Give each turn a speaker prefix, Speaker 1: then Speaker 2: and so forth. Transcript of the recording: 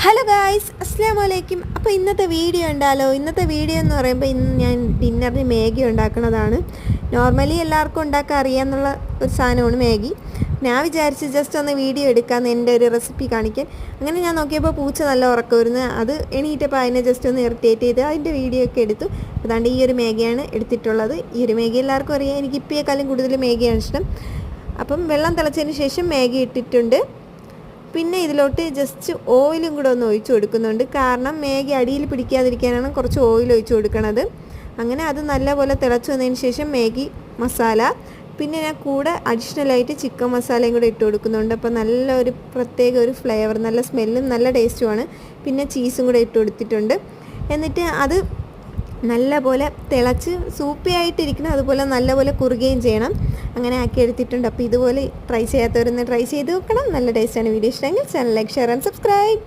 Speaker 1: Hello guys, അസ്സലാമു അലൈക്കും. അപ്പോൾ ഇന്നത്തെ വീഡിയോ ഉണ്ടല്ലോ. ഇന്നത്തെ വീഡിയോ എന്ന് പറയുമ്പോൾ ഇന്ന് ഞാൻ ഡിന്നറിന് മാഗി ഉണ്ടാക്കുന്നതാണ്. നോർമലി എല്ലാവർക്കും ഉണ്ടാക്കാൻ അറിയാമെന്നുള്ള ഒരു സാധനമാണ് മാഗി. ഞാൻ വിചാരിച്ച് ജസ്റ്റ് ഒന്ന് വീഡിയോ എടുക്കാമെന്ന് എൻ്റെ ഒരു റെസിപ്പി കാണിക്കാൻ. അങ്ങനെ ഞാൻ നോക്കിയപ്പോൾ പൂച്ച നല്ല ഉറക്കം വരുന്നു. അത് എണീറ്റപ്പോൾ അതിനെ ജസ്റ്റ് ഒന്ന് ഇറിറ്റേറ്റ് ചെയ്ത് അതിൻ്റെ വീഡിയോ ഒക്കെ എടുത്തു. അതുകൊണ്ട് ഈ ഒരു മാഗിയാണ് എടുത്തിട്ടുള്ളത്. ഈ ഒരു മാഗി എല്ലാവർക്കും അറിയാം. എനിക്ക് ഇപ്പോഴേക്കാളും കൂടുതൽ മാഗിയാണ് ഇഷ്ടം. അപ്പം വെള്ളം തിളച്ചതിന് ശേഷം മാഗി ഇട്ടിട്ടുണ്ട്. പിന്നെ ഇതിലോട്ട് ജസ്റ്റ് ഓയിലും കൂടെ ഒന്ന് ഒഴിച്ചു കൊടുക്കുന്നുണ്ട്. കാരണം മാഗി അടിയിൽ പിടിക്കാതിരിക്കാനാണ് കുറച്ച് ഓയിൽ ഒഴിച്ചു കൊടുക്കുന്നത്. അങ്ങനെ അത് നല്ലപോലെ തിളച്ച് വന്നതിന് ശേഷം മാഗി മസാല, പിന്നെ ഞാൻ കൂടെ അഡീഷണലായിട്ട് ചിക്കൻ മസാലയും കൂടെ ഇട്ട് കൊടുക്കുന്നുണ്ട്. അപ്പോൾ നല്ലൊരു പ്രത്യേക ഒരു ഫ്ലേവർ, നല്ല സ്മെല്ലും നല്ല ടേസ്റ്റുമാണ്. പിന്നെ ചീസും കൂടെ ഇട്ട് കൊടുത്തിട്ടുണ്ട്. എന്നിട്ട് അത് നല്ലപോലെ തിളച്ച് സൂപ്പി ആയിട്ടിരിക്കണം, അതുപോലെ നല്ലപോലെ കുറുകയും ചെയ്യണം. അങ്ങനെ ആക്കി എടുത്തിട്ടുണ്ട്. അപ്പോൾ ഇതുപോലെ ട്രൈ ചെയ്യാത്തവരൊന്ന് ട്രൈ ചെയ്ത് നോക്കണം. നല്ല ടേസ്റ്റാണ്. വീഡിയോ ഇഷ്ടമെങ്കിൽ channel like, share and subscribe.